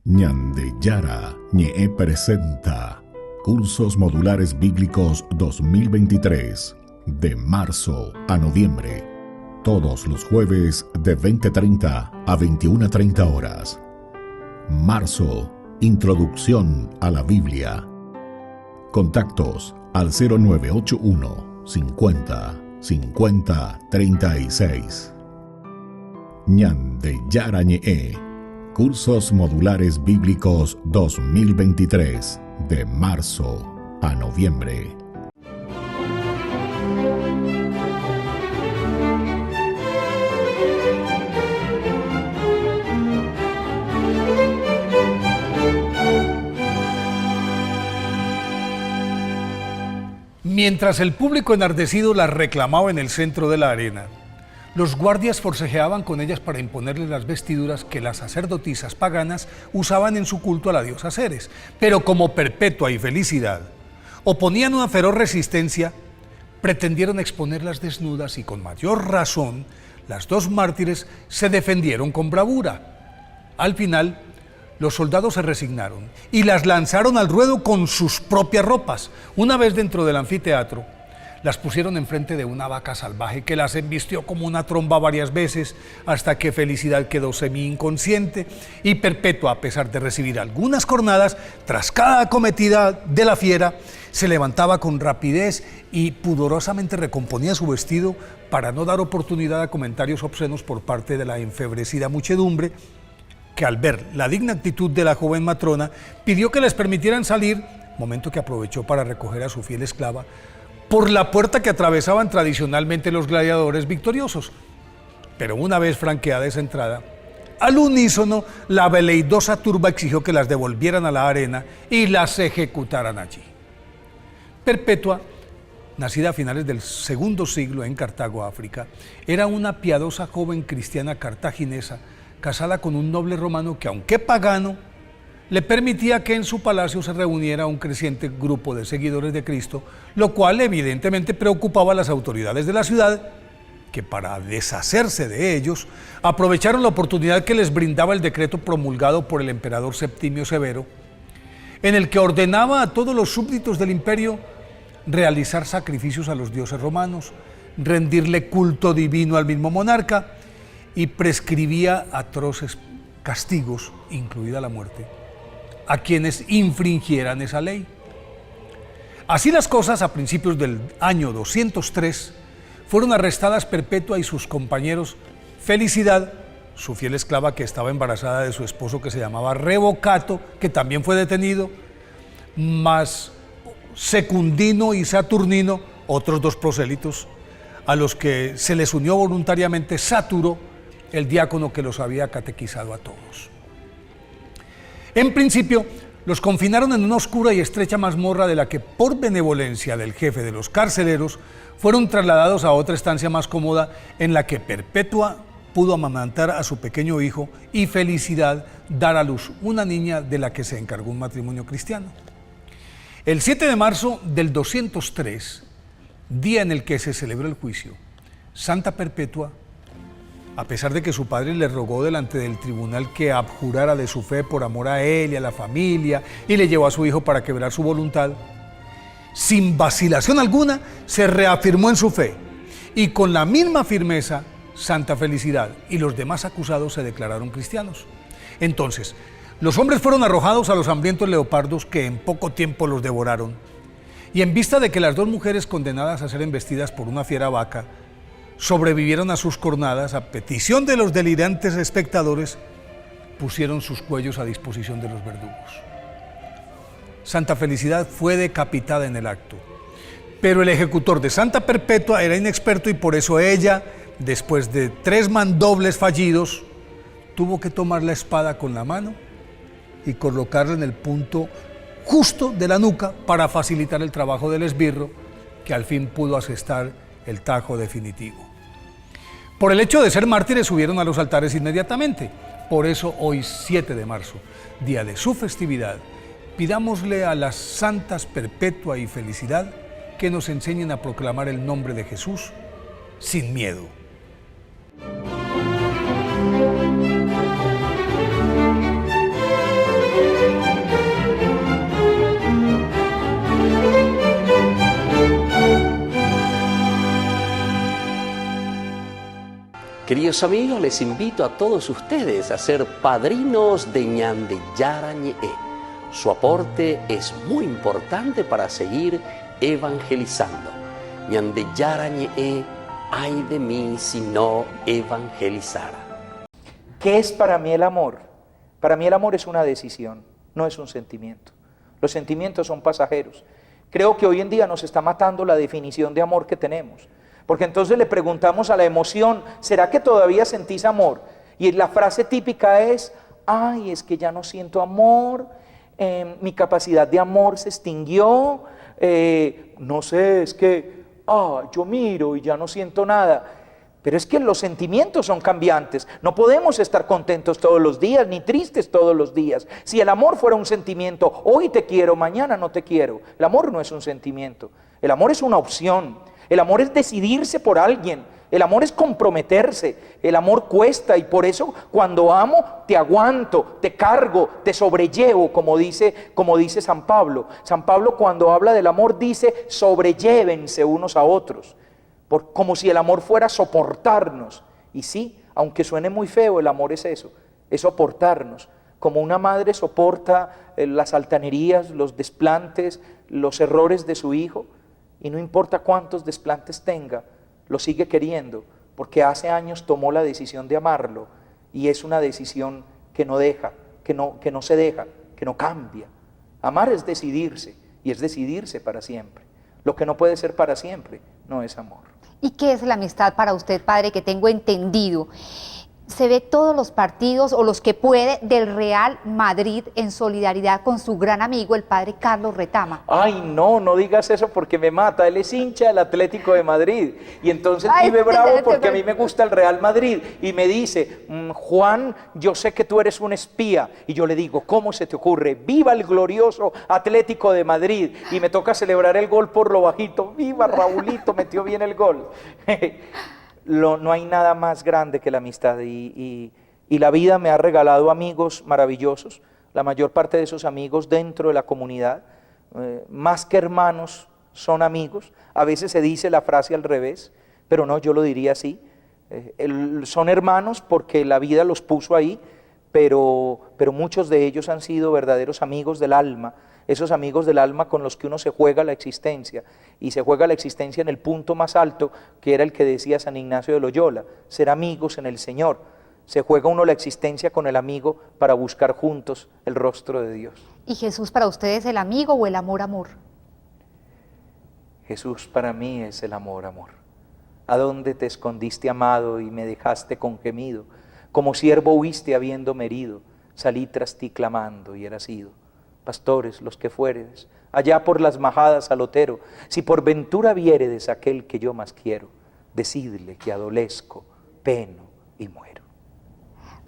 Ñande Yara Ñe presenta Cursos Modulares Bíblicos 2023, de marzo a noviembre, todos los jueves de 20:30 a 21:30 horas. Marzo, Introducción a la Biblia. Contactos al 0981 50 50 36. Ñande Yara Ñe, Cursos Modulares Bíblicos 2023, de marzo a noviembre. Mientras el público enardecido las reclamaba en el centro de la arena, los guardias forcejeaban con ellas para imponerles las vestiduras que las sacerdotisas paganas usaban en su culto a la diosa Ceres. Pero como Perpetua y Felicidad oponían una feroz resistencia, pretendieron exponerlas desnudas y con mayor razón, las dos mártires se defendieron con bravura. Al final, los soldados se resignaron y las lanzaron al ruedo con sus propias ropas. Una vez dentro del anfiteatro, las pusieron enfrente de una vaca salvaje que las embistió como una tromba varias veces hasta que Felicidad quedó semi-inconsciente y Perpetua, a pesar de recibir algunas cornadas, tras cada acometida de la fiera, se levantaba con rapidez y pudorosamente recomponía su vestido para no dar oportunidad a comentarios obscenos por parte de la enfebrecida muchedumbre, que al ver la digna actitud de la joven matrona, pidió que les permitieran salir, momento que aprovechó para recoger a su fiel esclava, por la puerta que atravesaban tradicionalmente los gladiadores victoriosos. Pero una vez franqueada esa entrada, al unísono, la veleidosa turba exigió que las devolvieran a la arena y las ejecutaran allí. Perpetua, nacida a finales del segundo siglo en Cartago, África, era una piadosa joven cristiana cartaginesa, casada con un noble romano que, aunque pagano, le permitía que en su palacio se reuniera un creciente grupo de seguidores de Cristo, lo cual evidentemente preocupaba a las autoridades de la ciudad, que para deshacerse de ellos, aprovecharon la oportunidad que les brindaba el decreto promulgado por el emperador Septimio Severo, en el que ordenaba a todos los súbditos del imperio realizar sacrificios a los dioses romanos, rendirle culto divino al mismo monarca y prescribía atroces castigos, incluida la muerte, a quienes infringieran esa ley. Así las cosas, a principios del año 203, fueron arrestadas Perpetua y sus compañeros Felicidad, su fiel esclava que estaba embarazada de su esposo que se llamaba Revocato, que también fue detenido, más Secundino y Saturnino, otros dos prosélitos, a los que se les unió voluntariamente Sáturo, el diácono que los había catequizado a todos. En principio, los confinaron en una oscura y estrecha mazmorra de la que, por benevolencia del jefe de los carceleros, fueron trasladados a otra estancia más cómoda en la que Perpetua pudo amamantar a su pequeño hijo y Felicidad dar a luz una niña de la que se encargó un matrimonio cristiano. El 7 de marzo del 203, día en el que se celebró el juicio, Santa Perpetua, a pesar de que su padre le rogó delante del tribunal que abjurara de su fe por amor a él y a la familia, y le llevó a su hijo para quebrar su voluntad, sin vacilación alguna se reafirmó en su fe, y con la misma firmeza Santa Felicidad y los demás acusados se declararon cristianos. Entonces, los hombres fueron arrojados a los hambrientos leopardos que en poco tiempo los devoraron, y en vista de que las dos mujeres condenadas a ser embestidas por una fiera vaca sobrevivieron a sus cornadas, a petición de los delirantes espectadores, pusieron sus cuellos a disposición de los verdugos. Santa Felicidad fue decapitada en el acto, pero el ejecutor de Santa Perpetua era inexperto y por eso ella, después de 3 mandobles fallidos, tuvo que tomar la espada con la mano y colocarla en el punto justo de la nuca para facilitar el trabajo del esbirro, que al fin pudo asestar el tajo definitivo. Por el hecho de ser mártires subieron a los altares inmediatamente. Por eso hoy, 7 de marzo, día de su festividad, pidámosle a las santas Perpetua y Felicidad que nos enseñen a proclamar el nombre de Jesús sin miedo. Queridos amigos, les invito a todos ustedes a ser padrinos de Ñande Yarañe. Su aporte es muy importante para seguir evangelizando. Ñande Yarañe, ay de mí si no evangelizara. ¿Qué es para mí el amor? Para mí el amor es una decisión, no es un sentimiento. Los sentimientos son pasajeros. Creo que hoy en día nos está matando la definición de amor que tenemos. Porque entonces le preguntamos a la emoción, ¿será que todavía sentís amor? Y la frase típica es, ay, es que ya no siento amor, mi capacidad de amor se extinguió, no sé, es que, yo miro y ya no siento nada. Pero es que los sentimientos son cambiantes. No podemos estar contentos todos los días, ni tristes todos los días. Si el amor fuera un sentimiento, hoy te quiero, mañana no te quiero. El amor no es un sentimiento. El amor es una opción. El amor es decidirse por alguien. El amor es comprometerse. El amor cuesta, y por eso cuando amo te aguanto, te cargo, te sobrellevo, como dice San Pablo. San Pablo, cuando habla del amor, dice: sobrellévense unos a otros. Como si el amor fuera soportarnos. Y sí, aunque suene muy feo, el amor es eso, es soportarnos. Como una madre soporta las altanerías, los desplantes, los errores de su hijo, y no importa cuántos desplantes tenga, lo sigue queriendo, porque hace años tomó la decisión de amarlo, y es una decisión que no deja, que no se deja, que no cambia. Amar es decidirse, y es decidirse para siempre. Lo que no puede ser para siempre no es amor. ¿Y qué es la amistad para usted, padre, que tengo entendido? Se ve todos los partidos, o los que puede, del Real Madrid en solidaridad con su gran amigo, el padre Carlos Retama. Ay, no digas eso porque me mata. Él es hincha del Atlético de Madrid. Y entonces vive bravo porque a mí me gusta el Real Madrid. Y me dice: Juan, yo sé que tú eres un espía. Y yo le digo: ¿cómo se te ocurre? ¡Viva el glorioso Atlético de Madrid! Y me toca celebrar el gol por lo bajito. ¡Viva Raulito! Metió bien el gol. No hay nada más grande que la amistad, y la vida me ha regalado amigos maravillosos, la mayor parte de esos amigos dentro de la comunidad, más que hermanos son amigos. A veces se dice la frase al revés, pero no, yo lo diría así. Son hermanos porque la vida los puso ahí, pero muchos de ellos han sido verdaderos amigos del alma, esos amigos del alma con los que uno se juega la existencia, y se juega la existencia en el punto más alto, que era el que decía San Ignacio de Loyola: ser amigos en el Señor. Se juega uno la existencia con el amigo para buscar juntos el rostro de Dios. ¿Y Jesús para usted es el amigo o el amor? Jesús para mí es el amor. ¿A dónde te escondiste, amado, y me dejaste con gemido? Como siervo huiste habiéndome herido, salí tras ti clamando y eras ido. Pastores, los que fueredes, allá por las majadas al otero, si por ventura viéredes aquel que yo más quiero, decidle que adolezco, peno y muero.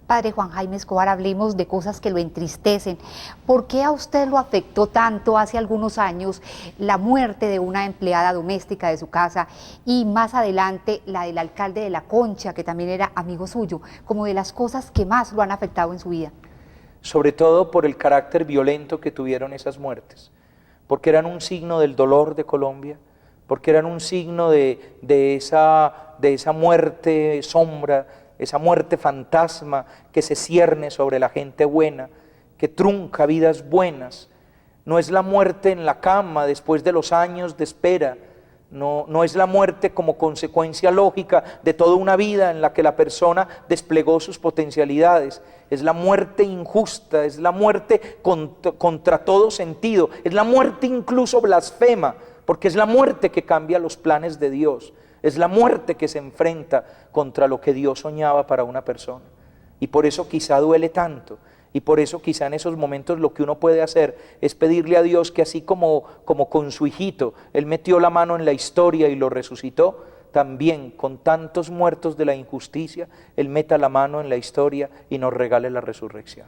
Padre Juan Jaime Escobar, hablemos de cosas que lo entristecen. ¿Por qué a usted lo afectó tanto hace algunos años la muerte de una empleada doméstica de su casa, y más adelante la del alcalde de La Concha, que también era amigo suyo, como de las cosas que más lo han afectado en su vida? Sobre todo por el carácter violento que tuvieron esas muertes, porque eran un signo del dolor de Colombia, porque eran un signo de esa muerte sombra, esa muerte fantasma que se cierne sobre la gente buena, que trunca vidas buenas. No es la muerte en la cama después de los años de espera, no es la muerte como consecuencia lógica de toda una vida en la que la persona desplegó sus potencialidades. Es la muerte injusta, es la muerte contra todo sentido, es la muerte incluso blasfema, porque es la muerte que cambia los planes de Dios, es la muerte que se enfrenta contra lo que Dios soñaba para una persona. Y por eso quizá duele tanto, y por eso quizá en esos momentos lo que uno puede hacer es pedirle a Dios que, así como con su hijito, Él metió la mano en la historia y lo resucitó, también con tantos muertos de la injusticia, Él meta la mano en la historia y nos regale la resurrección.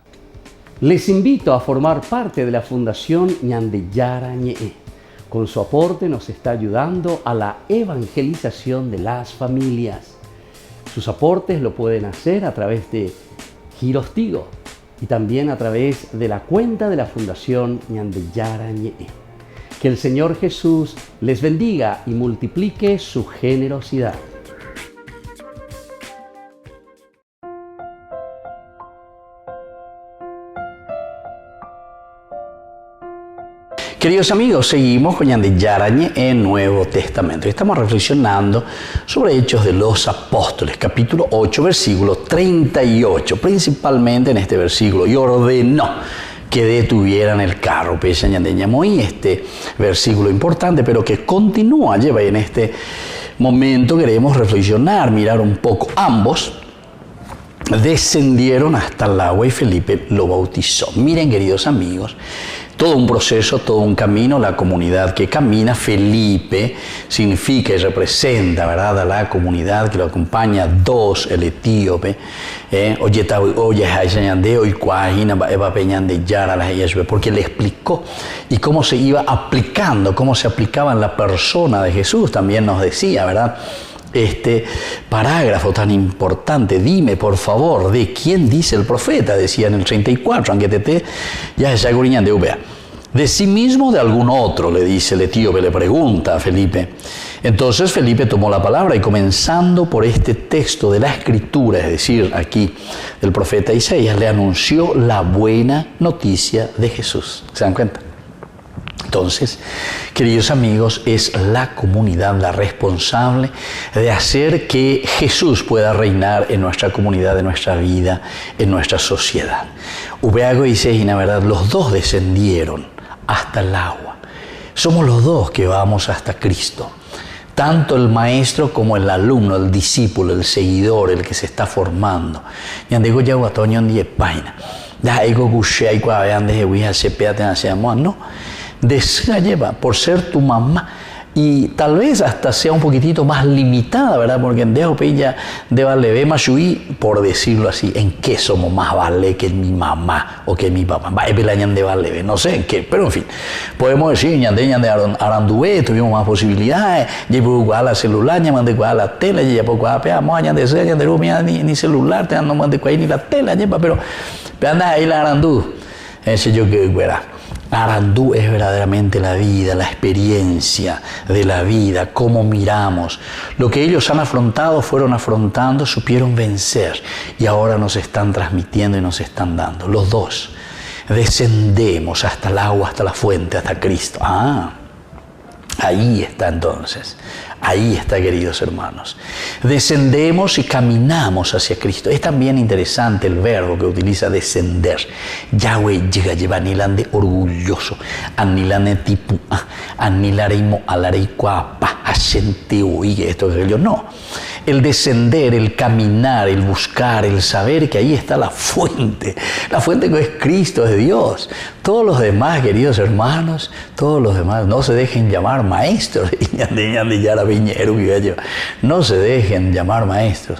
Les invito a formar parte de la Fundación Ñandeyara Ñe'e. Con su aporte nos está ayudando a la evangelización de las familias. Sus aportes lo pueden hacer a través de Giros Tigo y también a través de la cuenta de la Fundación Ñandeyara Ñe'e. Que el Señor Jesús les bendiga y multiplique su generosidad. Queridos amigos, seguimos con Ñandeyara Ñe'e en Nuevo Testamento. Estamos reflexionando sobre Hechos de los Apóstoles, capítulo 8, versículo 38, principalmente en este versículo: y ordenó que detuvieran el carro. Pese a Ñandeyara, este versículo importante, pero que continúa, lleva en este momento queremos reflexionar, mirar un poco ambos, descendieron hasta el agua y Felipe lo bautizó. Miren, queridos amigos, todo un proceso, todo un camino, la comunidad que camina. Felipe significa y representa, ¿verdad?, a la comunidad que lo acompaña. Dos, el etíope, porque le explicó y cómo se iba aplicando, cómo se aplicaba en la persona de Jesús. También nos decía, ¿verdad?, este parágrafo tan importante: dime por favor de quién dice el profeta, decía en el 34, aunque te ya se aguriñan de UBA. De sí mismo, de algún otro, le dice el etíope, le pregunta a Felipe. Entonces Felipe tomó la palabra y, comenzando por este texto de la Escritura, es decir, aquí del profeta Isaías, le anunció la buena noticia de Jesús. ¿Se dan cuenta? Entonces, queridos amigos, es la comunidad la responsable de hacer que Jesús pueda reinar en nuestra comunidad, en nuestra vida, en nuestra sociedad. Ubeago y Sejina, ¿verdad? Los dos descendieron hasta el agua. Somos los dos que vamos hasta Cristo. Tanto el maestro como el alumno, el discípulo, el seguidor, el que se está formando. No. Desea lleva por ser tu mamá, y tal vez hasta sea un poquitito más limitada, ¿verdad? Porque en Dejo Pilla de Vale Mashuí, por decirlo así, ¿en qué somos más vale que mi mamá o que mi papá? De Vale, no sé en qué, pero en fin, podemos decir, ñande Arandué, tuvimos más posibilidades, ya por igual la celular, ya mandé cuál la tela, ya por cuál peamos, ñande sea, ñande rumia, ni celular, te ando mandé cuál ni la tela, ya, pero anda ahí la Arandú, ese yo que fuera. Arandú es verdaderamente la vida, la experiencia de la vida, cómo miramos. Lo que ellos han afrontado, fueron afrontando, supieron vencer y ahora nos están transmitiendo y nos están dando. Los dos descendemos hasta el agua, hasta la fuente, hasta Cristo. Ahí está entonces. Ahí está, queridos hermanos. Descendemos y caminamos hacia Cristo. Es también interesante el verbo que utiliza descender. Yahweh llega, lleva anilande orgulloso, anilane tipu, anilareimo alareikuapa, asente oigue, esto que yo no. El descender, el caminar, el buscar, el saber que ahí está la fuente que es Cristo, es Dios. Todos los demás, queridos hermanos, todos los demás, no se dejen llamar maestros. No se dejen llamar maestros,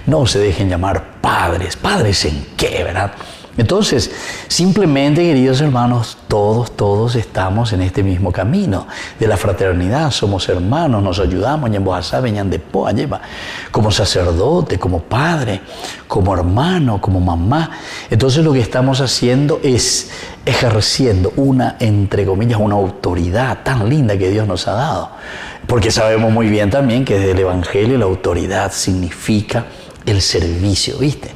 no se dejen llamar padres. ¿Padres en qué, verdad? Entonces, simplemente, queridos hermanos, todos estamos en este mismo camino de la fraternidad. Somos hermanos, nos ayudamos, como sacerdote, como padre, como hermano, como mamá. Entonces, lo que estamos haciendo es ejerciendo entre comillas, una autoridad tan linda que Dios nos ha dado. Porque sabemos muy bien también que desde el Evangelio la autoridad significa el servicio, ¿viste?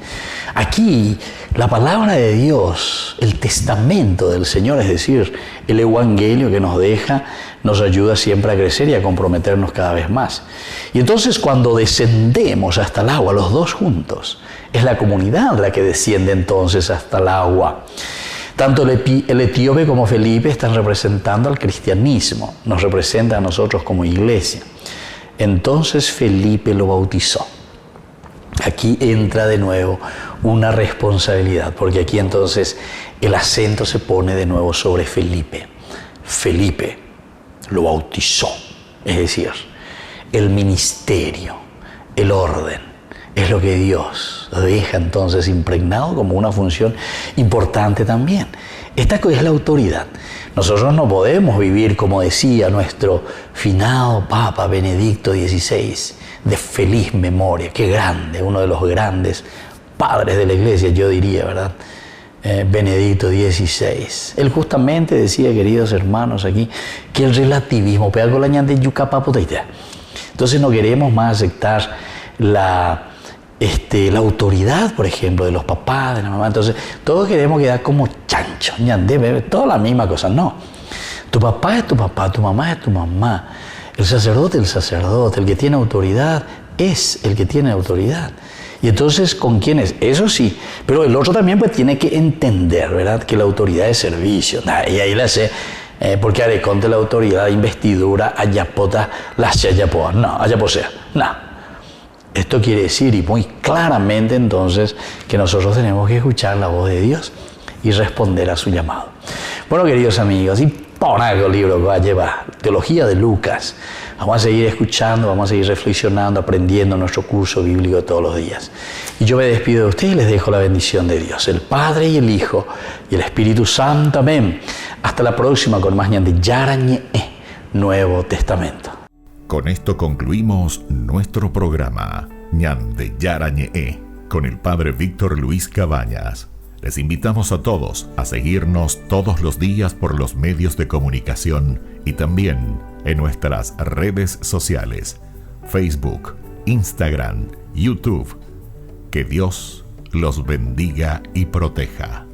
Aquí la palabra de Dios, el testamento del Señor, es decir, el Evangelio que nos deja, nos ayuda siempre a crecer y a comprometernos cada vez más. Y entonces cuando descendemos hasta el agua, los dos juntos, es la comunidad la que desciende entonces hasta el agua. Tanto el etíope como Felipe están representando al cristianismo, nos representan a nosotros como iglesia. Entonces Felipe lo bautizó. Aquí entra de nuevo una responsabilidad, porque aquí entonces el acento se pone de nuevo sobre Felipe. Felipe lo bautizó, es decir, el ministerio, el orden, es lo que Dios deja entonces impregnado como una función importante también. Esta es la autoridad. Nosotros no podemos vivir, como decía nuestro finado Papa Benedicto XVI, de feliz memoria. Qué grande, uno de los grandes padres de la Iglesia, yo diría, ¿verdad? Benedicto XVI. Él justamente decía, queridos hermanos, aquí, que el relativismo, entonces no queremos más aceptar la autoridad, por ejemplo, de los papás, de la mamá. Entonces, todos queremos quedar como chancho, toda la misma cosa. No. Tu papá es tu papá, tu mamá es tu mamá. El sacerdote, el que tiene autoridad es el que tiene autoridad. Y entonces, ¿con quién es? Eso sí, pero el otro también pues tiene que entender, ¿verdad? Que la autoridad es servicio. Y ahí la sé, porque haré contra la autoridad, investidura, ayapota, la se ayapoa. No, ayaposea, no. Esto quiere decir, y muy claramente entonces, que nosotros tenemos que escuchar la voz de Dios y responder a su llamado. Bueno, queridos amigos, y por algo el libro que va a llevar, Teología de Lucas. Vamos a seguir escuchando, vamos a seguir reflexionando, aprendiendo nuestro curso bíblico todos los días. Y yo me despido de ustedes y les dejo la bendición de Dios, el Padre y el Hijo y el Espíritu Santo. Amén. Hasta la próxima con más ñan de Yarañe, Nuevo Testamento. Con esto concluimos nuestro programa ñan de Yarañe con el Padre Víctor Luis Cabañas. Les invitamos a todos a seguirnos todos los días por los medios de comunicación y también en nuestras redes sociales, Facebook, Instagram, YouTube. Que Dios los bendiga y proteja.